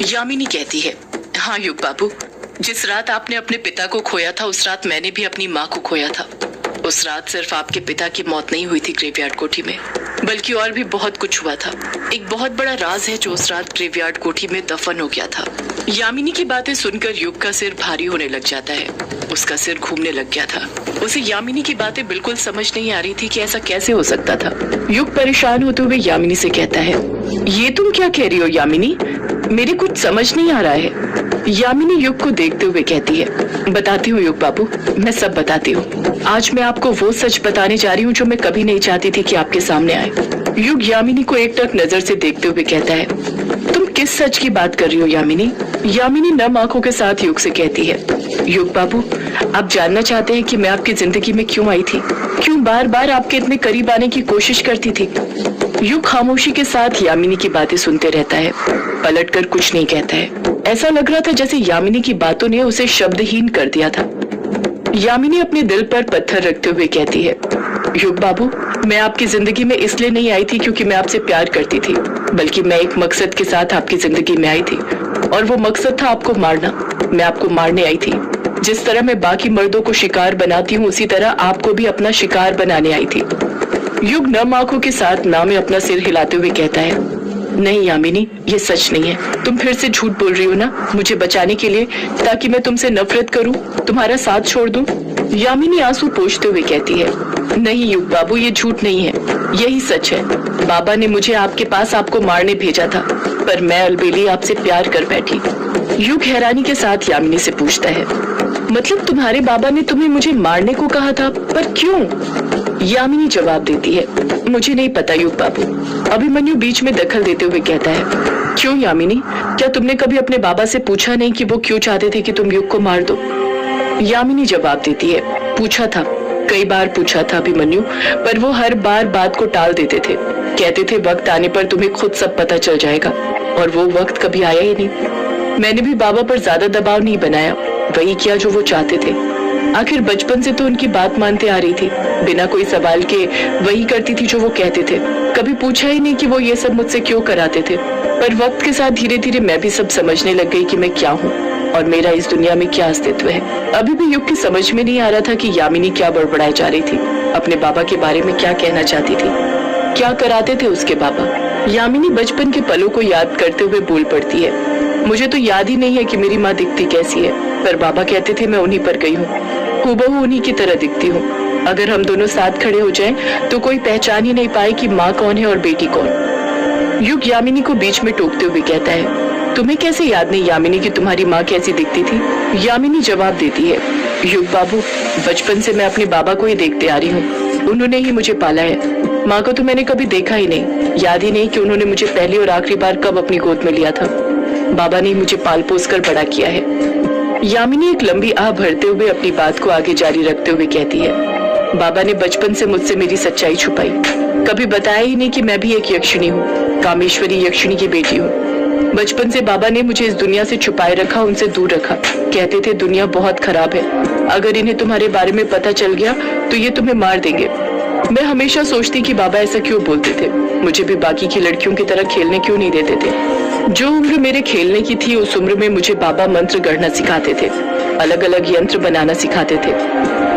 यामिनी कहती है, हाँ युग बाबू, जिस रात आपने अपने पिता को खोया था उस रात मैंने भी अपनी माँ को खोया था। उस रात सिर्फ आपके पिता की मौत नहीं हुई थी ग्रेवयार्ड कोठी में, बल्कि और भी बहुत कुछ हुआ था। एक बहुत बड़ा राज है जो उस रात ग्रेवयार्ड कोठी में दफन हो गया था। यामिनी की बातें सुनकर युग का सिर भारी होने लग जाता है। उसका सिर घूमने लग गया था। उसे यामिनी की बातें बिल्कुल समझ नहीं आ रही थी कि ऐसा कैसे हो सकता था। युग परेशान होते हुए यामिनी से कहता है, ये तुम क्या कह रही हो यामिनी? मेरे कुछ समझ नहीं आ रहा है। यामिनी युग को देखते हुए कहती है, बताती हूँ युग बाबू, मैं सब बताती हूँ। आज मैं आपको वो सच बताने जा रही हूँ जो मैं कभी नहीं चाहती थी कि आपके सामने आए। युग यामिनी को एकटक नजर से देखते हुए कहता है, तुम किस सच की बात कर रही हो यामिनी? यामिनी नम आंखों के साथ युग से कहती है, युग बाबू, आप जानना चाहते हैं कि मैं आपकी जिंदगी में क्यों आई थी, क्यों बार बार आपके इतने करीब आने की कोशिश करती थी? युग खामोशी के साथ यामिनी की बातें सुनते रहता है, पलटकर कुछ नहीं कहता है। ऐसा लग रहा था जैसे यामिनी की बातों ने उसे शब्दहीन कर दिया था। यामिनी अपने दिल पर पत्थर रखते हुए कहती है, युग बाबू, मैं आपकी जिंदगी में इसलिए नहीं आई थी क्योंकि मैं आपसे प्यार करती थी, बल्कि मैं एक मकसद के साथ आपकी जिंदगी में आई थी, और वो मकसद था आपको मारना। मैं आपको मारने आई थी। जिस तरह मैं बाकी मर्दों को शिकार बनाती हूँ उसी तरह आपको भी अपना शिकार बनाने आई थी। युग नम आंखों के साथ ना में अपना सिर हिलाते हुए कहता है, नहीं यामिनी, ये सच नहीं है। तुम फिर से झूठ बोल रही हो ना, मुझे बचाने के लिए, ताकि मैं तुमसे नफरत करूं, तुम्हारा साथ छोड़ दूं। यामिनी आंसू पोंछते हुए कहती है, नहीं युग बाबू, ये झूठ नहीं है, यही सच है। बाबा ने मुझे आपके पास आपको मारने भेजा था, पर मैं अलबेली आपसे प्यार कर बैठी। युग हैरानी के साथ यामिनी से पूछता है, मतलब तुम्हारे बाबा ने तुम्हें मुझे मारने को कहा था, पर क्यों? यामिनी जवाब देती है, मुझे नहीं पता युग बाबू। अभिमन्यु बीच में दखल देते हुए कहता है, क्यों यामिनी, क्या तुमने कभी अपने बाबा से पूछा नहीं कि वो क्यों चाहते थे कि तुम युग को मार दो? यामिनी जवाब देती है, पूछा था, कई बार पूछा था अभिमन्यु, पर वो हर बार बात को टाल देते थे। कहते थे वक्त आने पर तुम्हें खुद सब पता चल जाएगा, और वो वक्त कभी आया ही नहीं। मैंने भी बाबा पर ज्यादा दबाव नहीं बनाया, वही किया जो वो चाहते थे। आखिर बचपन से तो उनकी बात मानते आ रही थी, बिना कोई सवाल के वही करती थी जो वो कहते थे। कभी पूछा ही नहीं कि वो ये सब मुझसे क्यों कराते थे। पर वक्त के साथ धीरे धीरे मैं भी सब समझने लग गई कि मैं क्या हूँ और मेरा इस दुनिया में क्या अस्तित्व है। अभी भी युग की समझ में नहीं आ रहा था कि यामिनी क्या बड़बड़ाई जा रही थी, अपने बाबा के बारे में क्या कहना चाहती थी, क्या कराते थे उसके बाबा। यामिनी बचपन के पलों को याद करते हुए बोल पड़ती है, मुझे तो याद ही नहीं है कि मेरी माँ दिखती कैसी है, पर बाबा कहते थे मैं उन्हीं पर गई हूँ, हूबहू उन्हीं की तरह दिखती हूँ। अगर हम दोनों साथ खड़े हो जाएं, तो कोई पहचान ही नहीं पाए कि माँ कौन है और बेटी कौन। युग यामिनी को बीच में टोकते हुए कहता है, तुम्हें कैसे याद नहीं यामिनी कि तुम्हारी माँ कैसी दिखती थी? यामिनी जवाब देती है, युग बाबू, बचपन से मैं अपने बाबा को ही देखते आ रही हूँ, उन्होंने ही मुझे पाला है। माँ को तो मैंने कभी देखा ही नहीं, याद ही नहीं कि उन्होंने मुझे पहली और आखिरी बार कब अपनी गोद में लिया था। बाबा ने मुझे पाल पोस कर बड़ा किया है। यामिनी एक लंबी आह भरते हुए अपनी बात को आगे जारी रखते हुए कहती है, बाबा ने बचपन से मुझसे मेरी सच्चाई छुपाई, कभी बताया ही नहीं कि मैं भी एक यक्षिणी हूँ, कामेश्वरी यक्षिणी की बेटी हूँ। बचपन से बाबा ने मुझे इस दुनिया से छुपाए रखा, उनसे दूर रखा। कहते थे दुनिया बहुत खराब है, अगर इन्हें तुम्हारे बारे में पता चल गया तो ये तुम्हें मार देंगे। मैं हमेशा सोचती कि बाबा ऐसा क्यों बोलते थे, मुझे भी बाकी की लड़कियों की तरह खेलने क्यों नहीं देते थे। जो उम्र मेरे खेलने की थी उस उम्र में मुझे बाबा मंत्र गढ़ना सिखाते थे, अलग अलग यंत्र बनाना सिखाते थे,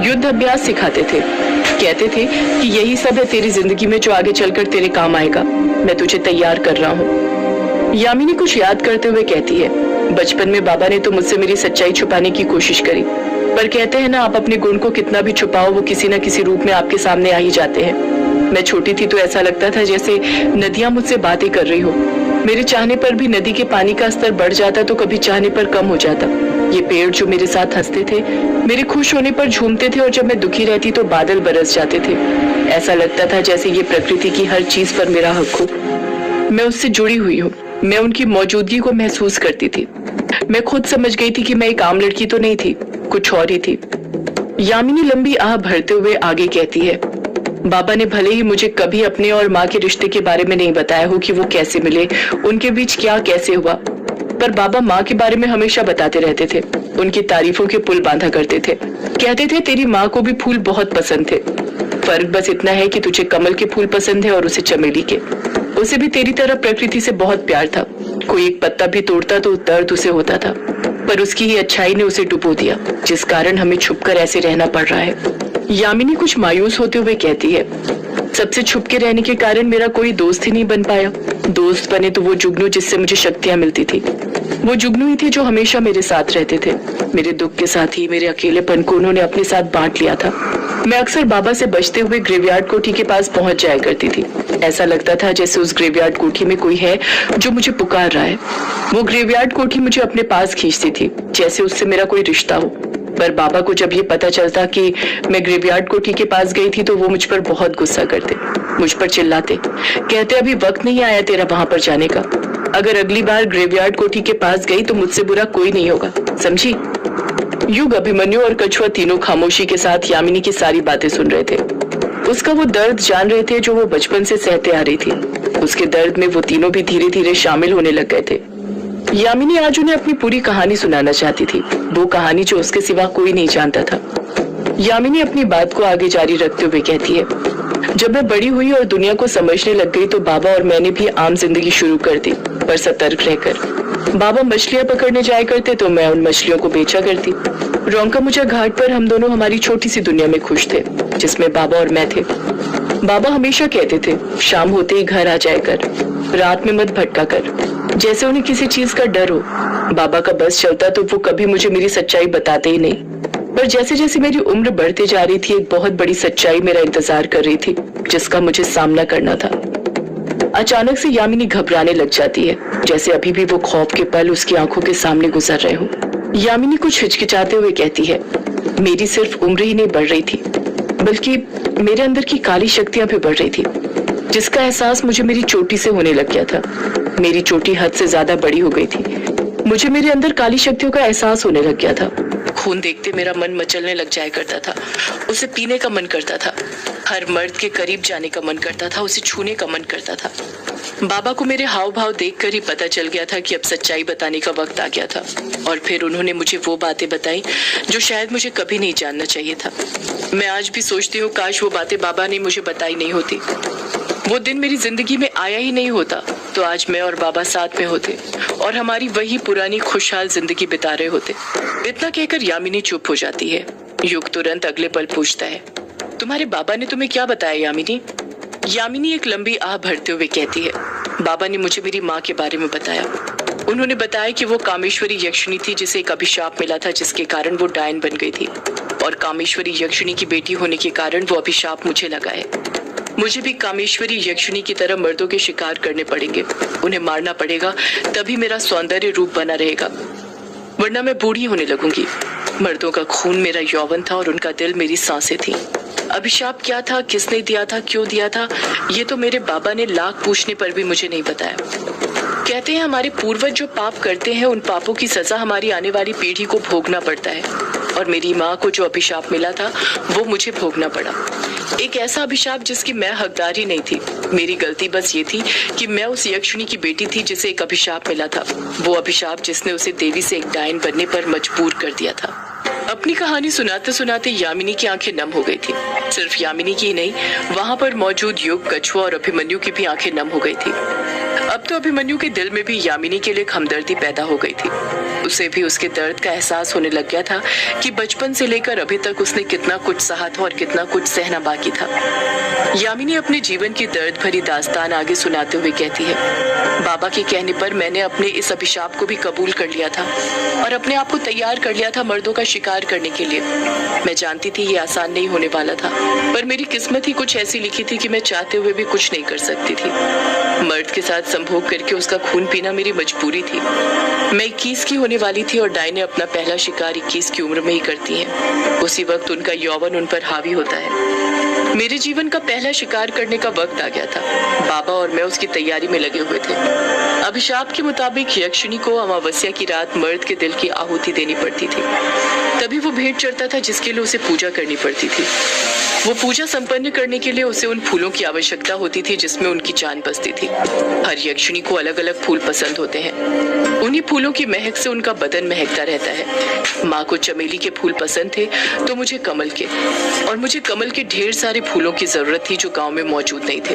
युद्ध अभ्यास सिखाते थे। कहते थे कि यही सब है तेरी जिंदगी में जो आगे चलकर तेरे काम आएगा, मैं तुझे तैयार कर रहा हूँ। यामिनी कुछ याद करते हुए कहती है, बचपन में बाबा ने तो मुझसे मेरी सच्चाई छुपाने की कोशिश करी, पर कहते हैं ना, आप अपने गुण को कितना भी छुपाओ वो किसी न किसी रूप में आपके सामने आ ही जाते हैं। मैं छोटी थी तो ऐसा लगता था जैसे नदियां मुझसे बातें कर रही हो। मेरे चाहने पर भी नदी के पानी का स्तर बढ़ जाता तो कभी चाहने पर कम हो जाता। ये पेड़ जो मेरे साथ हंसते थे, मेरे खुश होने पर झूमते थे, और जब मैं दुखी रहती तो बादल बरस जाते थे। ऐसा लगता था जैसे ये प्रकृति की हर चीज पर मेरा हक हो, मैं उससे जुड़ी हुई हूँ, मैं उनकी मौजूदगी को महसूस करती थी। मैं खुद समझ गई थी कि मैं एक आम लड़की तो नहीं थी, कुछ और ही थी। यामिनी लंबी आह भरते हुए आगे कहती है, बाबा ने भले ही मुझे कभी अपने और माँ के रिश्ते के बारे में नहीं बताया हो कि वो कैसे मिले, उनके बीच क्या कैसे हुआ, पर बाबा माँ के बारे में हमेशा बताते रहते थे, उनकी तारीफों के पुल बांधा करते थे। कहते थे तेरी माँ को भी फूल बहुत पसंद थे, फर्क बस इतना है कि तुझे कमल के फूल पसंद है और उसे चमेली के। उसे भी तेरी तरह प्रकृति से बहुत प्यार था। कोई एक पत्ता भी तोड़ता तो दर्द उसे होता था, पर उसकी ही अच्छाई ने उसे डुबो दिया, जिस कारण हमें छुपकर ऐसे रहना पड़ रहा है। यामिनी कुछ मायूस होते हुए कहती है, सबसे छुप के रहने के कारण मेरा कोई दोस्त ही नहीं बन पाया। दोस्त बने तो वो जुगनू जिससे मुझे शक्तियां मिलती थी। वो जुगनू ही थे जो हमेशा मेरे साथ रहते थे। मेरे दुख के साथ ही मेरे अकेलेपन को उन्होंने अपने साथ बांट लिया था। मैं अक्सर बाबा से बचते हुए ग्रेवयार्ड कोठी के पास पहुंच जाया करती थी। ऐसा लगता था जैसे उस ग्रेवयार्ड कोठी में कोई है जो मुझे पुकार रहा है। वो ग्रेवयार्ड कोठी मुझे अपने पास खींचती थी, जैसे उससे मेरा कोई रिश्ता हो। पर बाबा को जब ये पता चलता कि मैं ग्रेवयार्ड कोठी के पास गई थी तो वो मुझ पर बहुत गुस्सा करते, मुझ पर चिल्लाते, कहते अभी वक्त नहीं आया तेरा वहां पर जाने का। अगर अगली बार ग्रेवयार्ड कोठी के पास गई तो मुझसे बुरा कोई नहीं होगा, समझी? युग, अभिमन्यु और कछुआ तीनों खामोशी के साथ यामिनी की सारी बातें सुन रहे थे। उसका वो दर्द जान रहे थे जो वो बचपन से सहते आ रही थी। उसके दर्द में वो तीनों भी धीरे धीरे शामिल होने लग गए थे। यामिनी आज उन्हें अपनी पूरी कहानी सुनाना चाहती थी, वो कहानी जो उसके सिवा कोई नहीं जानता था। यामिनी अपनी बात को आगे जारी रखते हुए कहती है, जब मैं बड़ी हुई और दुनिया को समझने लग गई तो बाबा और मैंने भी आम जिंदगी शुरू कर दी, पर सतर्क रहकर। बाबा मछलियां पकड़ने जाया करते तो मैं उन मछलियों को बेचा करती। रोंकामुचा घाट पर हम दोनों हमारी छोटी सी दुनिया में खुश थे, जिसमें बाबा और मैं थे। बाबा हमेशा कहते थे, शाम होते ही घर आ जाया कर, रात में मत भटका कर, जैसे उन्हें किसी चीज का डर हो। बाबा का बस चलता तो वो कभी मुझे मेरी सच्चाई बताते ही नहीं, पर जैसे जैसे मेरी उम्र बढ़ते जा रही थी एक बहुत बड़ी सच्चाई मेरा इंतजार कर रही थी, जिसका मुझे सामना करना था। अचानक से यामिनी घबराने लग जाती है, जैसे अभी भी वो खौफ के पल उसकी आंखों के सामने गुजर रहे हो। यामिनी कुछ हिचकिचाते हुए कहती है, मेरी सिर्फ उम्र ही नहीं बढ़ रही थी, बल्कि मेरे अंदर की काली शक्तियां भी बढ़ रही थी, जिसका एहसास मुझे मेरी चोटी से होने लग गया था। मेरी चोटी हद से ज्यादा बड़ी हो गई थी। मुझे मेरे अंदर काली शक्तियों का एहसास होने लग गया था। खून देखते मेरा मन मचलने लग जाया करता था, उसे पीने का मन करता था, हर मर्द के करीब जाने का मन करता था, उसे छूने का मन करता था। बाबा को मेरे हाव भाव देखकर ही पता चल गया था कि अब सच्चाई बताने का वक्त आ गया था, और फिर उन्होंने मुझे वो बातें बताई जो शायद मुझे कभी नहीं जानना चाहिए था। मैं आज भी सोचती हूँ काश वो बातें बाबा ने मुझे बताई नहीं होती, वो दिन मेरी जिंदगी में आया ही नहीं होता, तो आज मैं और बाबा साथ में होते और हमारी वही पुरानी खुशहाल जिंदगी बिता रहे होते। इतना कहकर यामिनी चुप हो जाती है। युग तुरंत अगले पल पूछता है, तुम्हारे बाबा ने तुम्हें क्या बताया यामिनी? यामिनी एक लंबी आह भरते हुए कहती है, बाबा ने मुझे मेरी माँ के बारे में बताया। उन्होंने बताया कि वो कामेश्वरी यक्षिणी थी जिसे एक अभिशाप मिला था, जिसके कारण वो डायन बन गई थी, और कामेश्वरी यक्षिणी की बेटी होने के कारण वो अभिशाप मुझे लगा है। मुझे भी कामेश्वरी यक्षिणी की तरह मर्दों के शिकार करने पड़ेंगे, उन्हें मारना पड़ेगा, तभी मेरा सौंदर्य रूप बना रहेगा, वरना मैं बूढ़ी होने लगूंगी। मर्दों का खून मेरा यौवन था और उनका दिल मेरी सांसें थी। अभिशाप क्या था, किसने दिया था, क्यों दिया था, ये तो मेरे बाबा ने लाख पूछने पर भी मुझे नहीं बताया। कहते हैं हमारे पूर्वज जो पाप करते हैं उन पापों की सजा हमारी आने वाली पीढ़ी को भोगना पड़ता है, और मेरी माँ को जो अभिशाप मिला था वो मुझे भोगना पड़ा। एक ऐसा अभिशाप जिसकी मैं हकदार ही नहीं थी। मेरी गलती बस ये थी कि मैं उस यक्षिणी की बेटी थी जिसे एक अभिशाप मिला था, वो अभिशाप जिसने उसे देवी से एक डायन बनने पर मजबूर कर दिया था। अपनी कहानी सुनाते सुनाते यामिनी की आंखें नम हो गई थी। सिर्फ यामिनी की ही नहीं, वहां पर मौजूद युग, कछुआ और अभिमन्यु की भी आंखें नम हो गई थी। अब तो अभिमन्यु के दिल में भी यामिनी के लिए हमदर्दी पैदा हो गई थी। उसे भी उसके दर्द का एहसास होने लग गया था कि बचपन से लेकर अभी तक उसने कितना कुछ सहा था और कितना कुछ सहना बाकी था। यामिनी अपने जीवन की दर्द भरी दास्तान आगे सुनाते हुए कहती है, बाबा के कहने पर मैंने अपने इस अभिशाप को भी कबूल कर लिया था और अपने आप को तैयार कर लिया था मर्दों का शिकार करने के लिए। मैं जानती थी ये आसान नहीं होने वाला था, पर मेरी किस्मत ही कुछ ऐसी लिखी थी कि मैं चाहते हुए भी कुछ नहीं कर सकती थी। मर्द के साथ संभोग करके उसका खून पीना मेरी मजबूरी थी। मैं 21 की होने वाली थी और डायने अपना पहला शिकार 21 की उम्र में ही करती हैं। उसी वक्त उनका यौवन उन पर हावी होता है। मेरे जीवन का पहला शिकार करने का वक्त आ गया था। बाबा और मैं उसकी तैयारी में लगे हुए थे। अभिशाप के मुताबिक यक्षिणी को अमावस्या की रात मर्द के दिल की आहुति देनी पड़ती थी, तभी वो भेंट चढ़ता था जिसके लिए उसे पूजा करनी पड़ती थी। वो पूजा संपन्न करने के लिए उसे उन फूलों की आवश्यकता होती थी जिसमें उनकी जान बसती थी। हर यक्षिणी को अलग अलग फूल पसंद होते हैं। उन्हीं फूलों की महक से उनका बदन महकता रहता है। माँ को चमेली के फूल पसंद थे तो मुझे कमल के, और मुझे कमल के ढेर सारे फूलों की जरूरत थी जो गांव में मौजूद नहीं थे।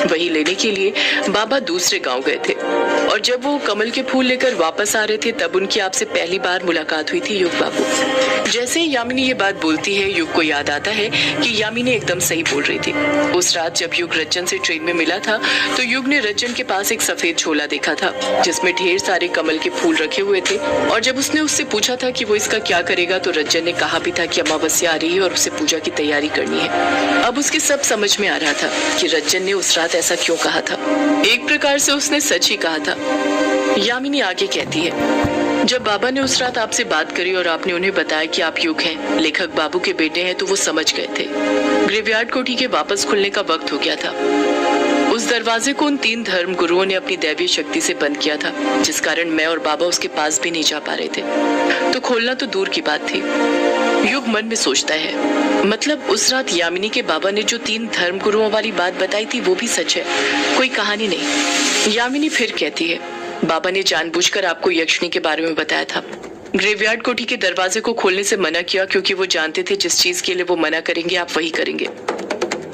वही लेने के लिए बाबा दूसरे गांव गए थे, और जब वो कमल के फूल लेकर वापस आ रहे थे तब उनकी आपसे पहली बार मुलाकात हुई थी युग बाबू। जैसे ही यामिनी ये बात बोलती है, युग को याद आता है कि यामिनी एकदम सही बोल रही थी। उस रात जब युग रज्जन से ट्रेन में मिला था तो युग ने रज्जन के पास एक सफेद झोला देखा था जिसमें ढेर सारे कमल के फूल रखे हुए थे, और जब उसने उससे पूछा था कि वो इसका क्या करेगा तो रज्जन ने कहा भी था कि अमावस्या आ रही है और उसे पूजा की तैयारी करनी है। अब उसके सब समझ में आ रहा था कि रज्जन ने उस रात ऐसा क्यों कहा था। एक प्रकार से उसने सच ही कहा था। यामिनी आगे कहती है, जब बाबा ने उस रात आपसे बात करी और आपने उन्हें बताया कि आप युग हैं, लेखक बाबू के बेटे हैं, तो वो समझ गए थे। ग्रेवयार्ड कोठी के वापस खुलने का वक्त हो गया था। उस दरवाजे को उन 3 धर्म गुरुओं ने अपनी दैवीय शक्ति से बंद किया था, जिस कारण मैं और बाबा उसके पास भी नहीं जा पा रहे थे। तो खोलना तो दूर की बात थी। युग मन में सोचता है, मतलब उस रात यामिनी के बाबा ने जो 3 धर्म गुरुओं वाली बात बताई थी वो भी सच है, कोई कहानी नहीं। यामिनी फिर कहती है, बाबा ने जानबूझकर आपको यक्षिणी के बारे में बताया था। ग्रेवयार्ड कोठी के दरवाजे को खोलने से मना किया क्योंकि वो जानते थे जिस चीज के लिए वो मना करेंगे आप वही करेंगे।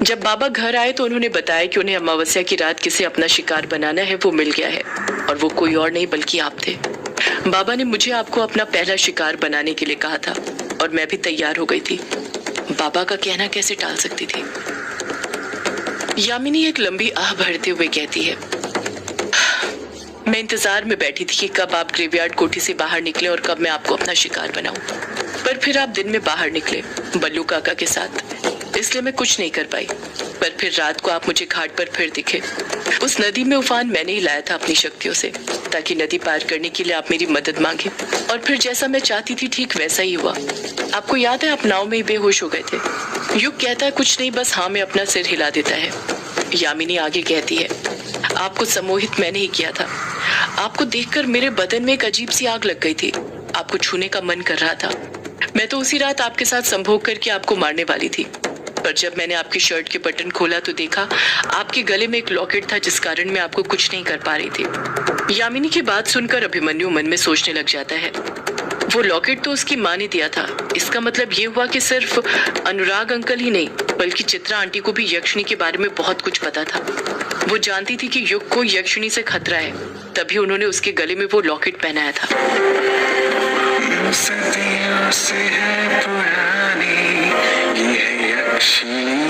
जब बाबा घर आए तो उन्होंने बताया कि उन्हें अमावस्या की रात किसे अपना शिकार बनाना है वो मिल गया है, और वो कोई और नहीं बल्कि आप थे। बाबा ने मुझे आपको अपना पहला शिकार बनाने के लिए कहा था और मैं भी तैयार हो गई थी। बाबा का कहना कैसे टाल सकती थी। यामिनी एक लंबी आह भरते हुए कहती है, मैं इंतजार में बैठी थी कि कब आप ग्रेवयार्ड कोठी से बाहर निकले और कब मैं आपको अपना शिकार बनाऊं, पर फिर आप दिन में बाहर निकले बल्लू काका के साथ, इसलिए मैं कुछ नहीं कर पाई। पर फिर रात को आप मुझे घाट पर फिर दिखे। उस नदी में उफान मैंने ही लाया था अपनी शक्तियों से, ताकि नदी पार करने के लिए आप मेरी मदद मांगे, और फिर जैसा मैं चाहती थी ठीक वैसा ही हुआ। आपको याद है आप नाव में ही बेहोश हो गए थे। युग कहता है कुछ नहीं, बस हाँ में अपना सिर हिला देता है। यामिनी आगे कहती है, आपको सम्मोहित मैंने ही किया था। आपको देखकर मेरे बदन में एक अजीब सी आग लग गई थी। आपको छूने का मन कर रहा था। मैं तो उसी रात आपके साथ संभोग करके आपको मारने वाली थी, पर जब मैंने आपकी शर्ट के बटन खोला तो देखा आपके गले में एक लॉकेट था जिस कारण मैं आपको कुछ नहीं कर पा रही थी। यामिनी की बात सुनकर अभिमन्यु मन में सोचने लग जाता है, वो लॉकेट तो उसकी माँ ने दिया था। इसका मतलब ये हुआ कि सिर्फ अनुराग अंकल ही नहीं बल्कि चित्रा आंटी को भी यक्षिणी के बारे में बहुत कुछ पता था। वो जानती थी कि युग को यक्षिणी से खतरा है, तभी उन्होंने उसके गले में वो लॉकेट पहनाया था। सदियों से है पुरानी ये यक्षिणी